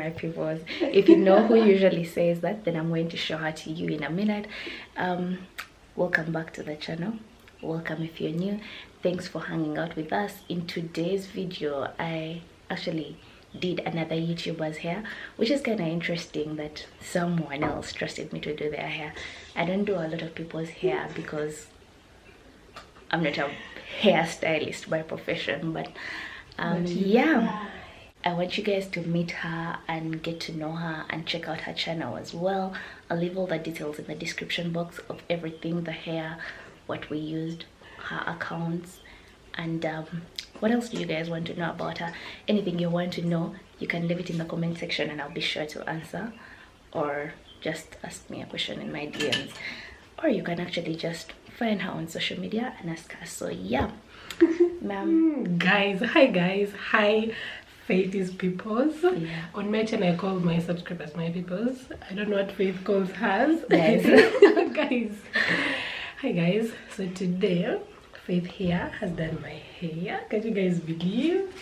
my peoples. If you know who usually says that, then I'm going to show her to you in a minute. Welcome back to the channel. Welcome if you're new. Thanks for hanging out with us. In today's video, I actually did another YouTuber's hair, which is kind of interesting that someone else trusted me to do their hair. I don't do a lot of people's hair because I'm not a hairstylist by profession, but yeah, I want you guys to meet her and get to know her and check out her channel as well. I'll leave all the details in the description box of everything, the hair, what we used, her accounts, and what else do you guys want to know about her? Anything you want to know, you can leave it in the comment section and I'll be sure to answer, or just ask me a question in my DMs, or you can actually just find her on social media and ask her. So yeah, ma'am. Hi guys, hi Faith's peoples. Yeah. On my channel I call my subscribers my peoples. I don't know what Faith calls hers. Guys. Guys. Hi guys, so today Faith here has done my hair. Can you guys believe?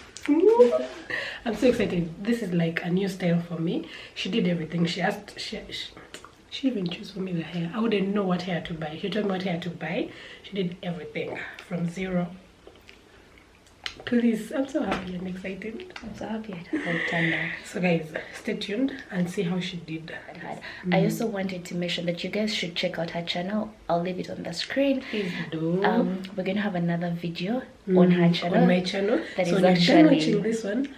I'm so excited. This is like a new style for me. She did everything. She even chose for me the hair. I wouldn't know what hair to buy. She told me what hair to buy. She did everything from zero. Please, I'm so happy and excited. I'm so happy how it turned out. So guys, stay tuned and see how she did. I also wanted to mention that you guys should check out her channel. I'll leave it on the screen. Please do. We're gonna have another video on her channel. On my channel. That so is when you're done actually watching this one,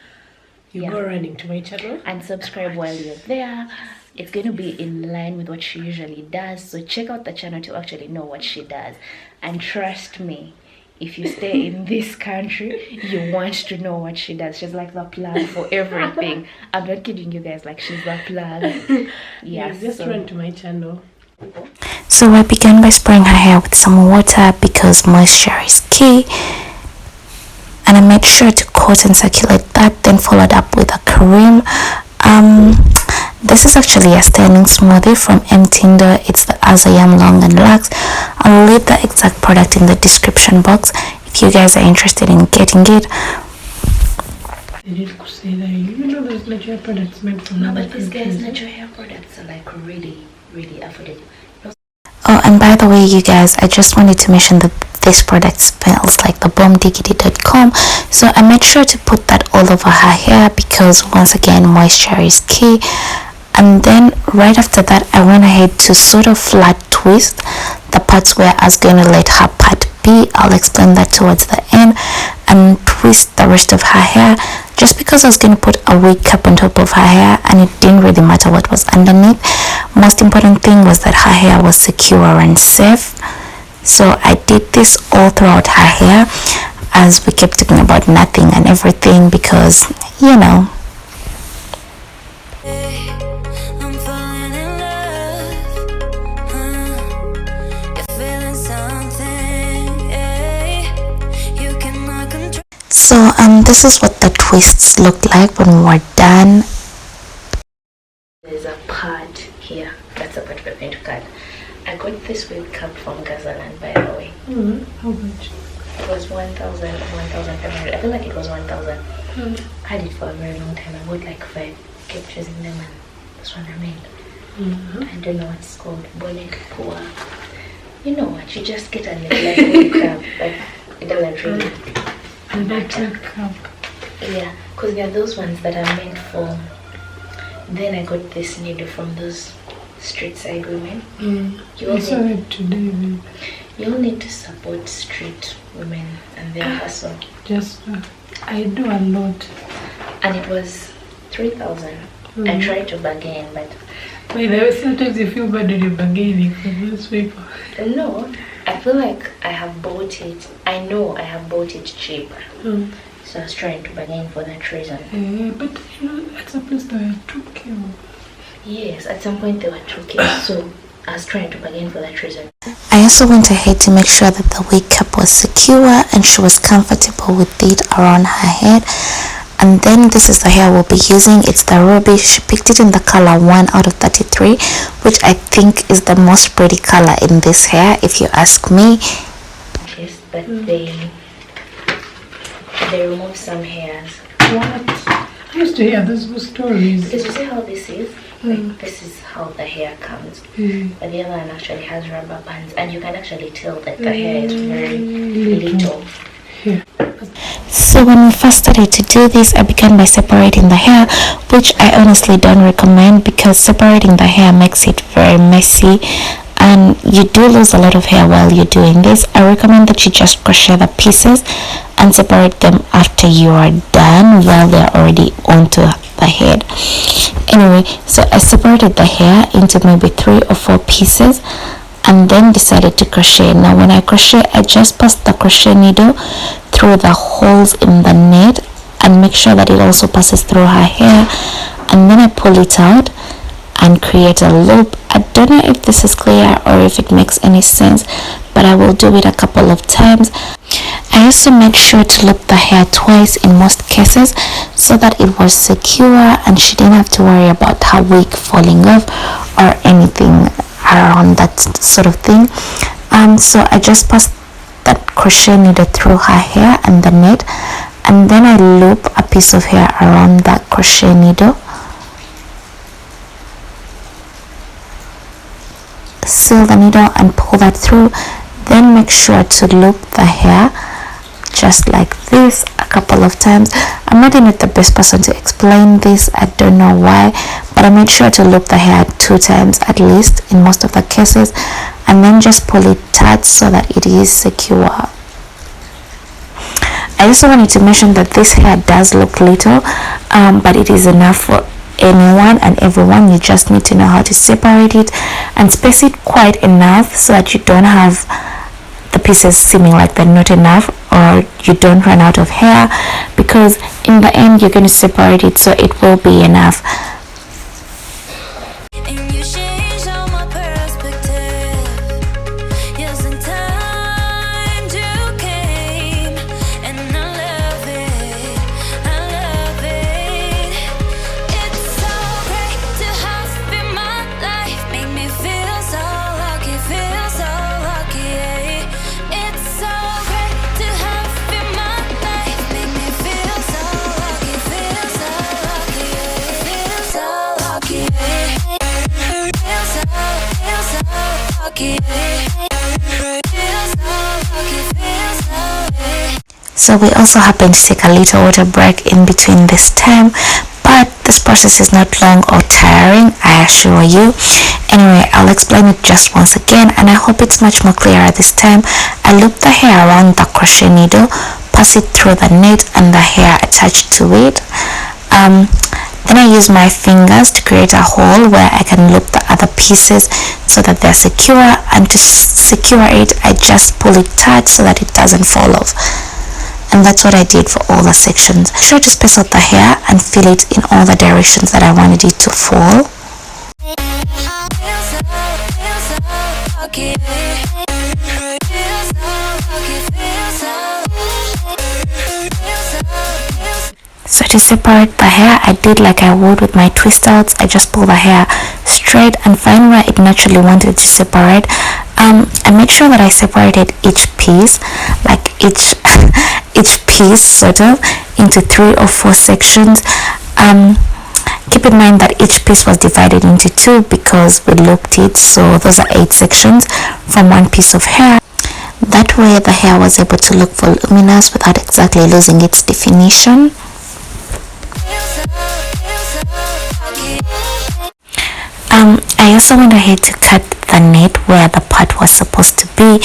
you go running to my channel and subscribe while you're there. It's going to be in line with what she usually does, so check out the channel to actually know what she does. And trust me, if you stay in this country, you want to know what she does. She's like the plug for everything. I'm not kidding you guys, like she's the plug. Yeah, just run to my channel. So I began by spraying her hair with some water because moisture is key, and I made sure to coat and circulate that, then followed up with a cream. This is actually a styling smoothie from Tinder. It's the Azayam Long and Luxe. I'll leave the exact product in the description box if you guys are interested in getting it. They did say that you know those natural products meant for no, but these guys' natural hair products are like really affordable. Oh, and by the way, you guys, I just wanted to mention that this product smells like the bombdiggity.com, so I made sure to put that all over her hair because once again moisture is key. And then right after that I went ahead to sort of flat twist the parts where I was going to let her part be. I'll explain that towards the end, and twist the rest of her hair, just because I was going to put a wig cap on top of her hair and it didn't really matter what was underneath. Most important thing was that her hair was secure and safe. So I did this all throughout her hair as we kept talking about nothing and everything because, you know. So this is what the twists looked like when we were done. There's a part here. That's the part we're going to cut. I got this wig cap from Gazaland, by the way. How much? It was 1,000 or 1,500. I feel like it was 1,000. I had it for a very long time. I bought like 5, kept choosing them, and this one remained. I don't know what it's called. Bonnet poor. You know what? You just get a little wig cap, but it doesn't really matter. Yeah, because there are those ones that are meant for. Then I got this needle from those street side women. I saw it today. You'll need to support street women and their hustle. Just I do a lot. And it was 3,000. I tried to bargain, but by the way, sometimes you feel bad when you're bargaining for those people. No, I feel like I have bought it. I know I have bought it cheap. So I was trying to bargain for that reason. But you know, at some place they were 2K. Yes, at some point they were 2K. So I was trying to bargain for that reason. I also went ahead to make sure that the wig cap was secure and she was comfortable with it around her head. And then this is the hair we'll be using. It's the ruby. She picked it in the color 1 out of 33, which I think is the most pretty color in this hair, if you ask me. Yes, but they remove some hairs. What? I used to hear those stories. Because you see how this is? Like, this is how the hair comes. But the other one actually has rubber bands, and you can actually tell that the hair is very little. So when we first started to do this, I began by separating the hair, which I honestly don't recommend because separating the hair makes it very messy and you do lose a lot of hair while you're doing this. I recommend that you just crochet the pieces and separate them after you are done while they're already onto the head. Anyway, so I separated the hair into maybe 3 or 4 pieces and then decided to crochet. Now when I crochet, I just pass the crochet needle through the holes in the net and make sure that it also passes through her hair, and then I pull it out and create a loop. I don't know if this is clear or if it makes any sense, but I will do it a couple of times. I also made sure to loop the hair twice in most cases so that it was secure and she didn't have to worry about her wig falling off or anything around that sort of thing. So I just passed that crochet needle through her hair and the net, and then I loop a piece of hair around that crochet needle, seal the needle and pull that through, then make sure to loop the hair just like this a couple of times. I'm not even the best person to explain this, I don't know why, but I made sure to loop the hair 2 times at least in most of the cases, and then just pull it tight so that it is secure. I also wanted to mention that this hair does look little, but it is enough for anyone and everyone. You just need to know how to separate it and space it quite enough so that you don't have the pieces seeming like they're not enough or you don't run out of hair, because in the end you're going to separate it so it will be enough. So we also happened to take a little water break in between this time, but this process is not long or tiring, I assure you. Anyway, I'll explain it just once again, and I hope it's much more clearer this time. I loop the hair around the crochet needle, pass it through the net and the hair attached to it. Then I use my fingers to create a hole where I can loop the other pieces so that they're secure, and to secure it I just pull it tight so that it doesn't fall off. And that's what I did for all the sections. Try to space out the hair and fill it in all the directions that I wanted it to fall. So to separate the hair, I did like I would with my twist outs. I just pull the hair straight and find where it naturally wanted to separate. I made sure that I separated each piece, like each piece sort of, into 3 or 4 sections. Keep in mind that each piece was divided into 2 because we looped it, so those are 8 sections from one piece of hair. That way the hair was able to look voluminous without exactly losing its definition. I also went ahead to cut the net where the part was supposed to be,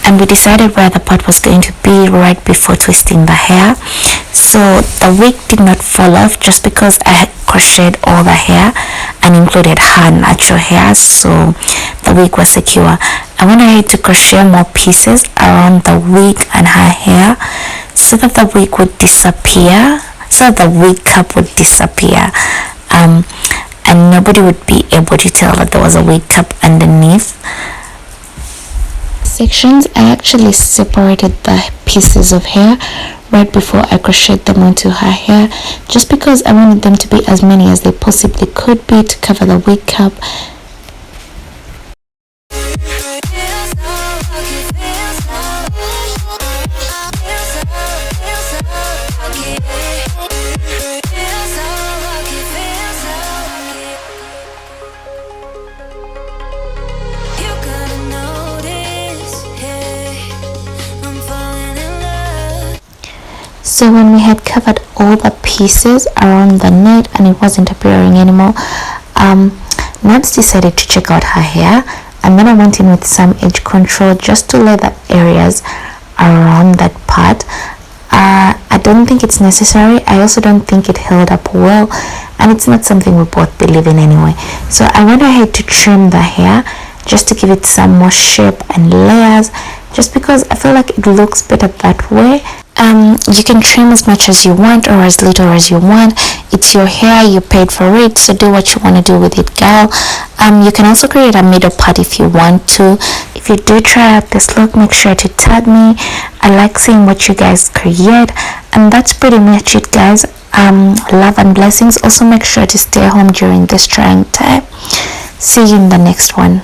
and we decided where the part was going to be right before twisting the hair, so the wig did not fall off just because I had crocheted all the hair and included her natural hair, so the wig was secure. I went ahead to crochet more pieces around the wig and her hair so that the wig would disappear, so that the wig cap would disappear, and nobody would be able to tell that there was a wig cap underneath. Sections, I actually separated the pieces of hair right before I crocheted them onto her hair, just because I wanted them to be as many as they possibly could be to cover the wig cap. So when we had covered all the pieces around the net and it wasn't appearing anymore, Nabz decided to check out her hair, and then I went in with some edge control just to lay the areas around that part. I don't think it's necessary. I also don't think it held up well, and it's not something we both believe in anyway. So I went ahead to trim the hair just to give it some more shape and layers, just because I feel like it looks better that way. You can trim as much as you want or as little as you want. It's your hair, you paid for it, so do what you want to do with it, girl. You can also create a middle part if you want to. If you do try out this look, make sure to tag me. I like seeing what you guys create, and that's pretty much it, guys. Love and blessings. Also make sure to stay home during this trying time. See you in the next one.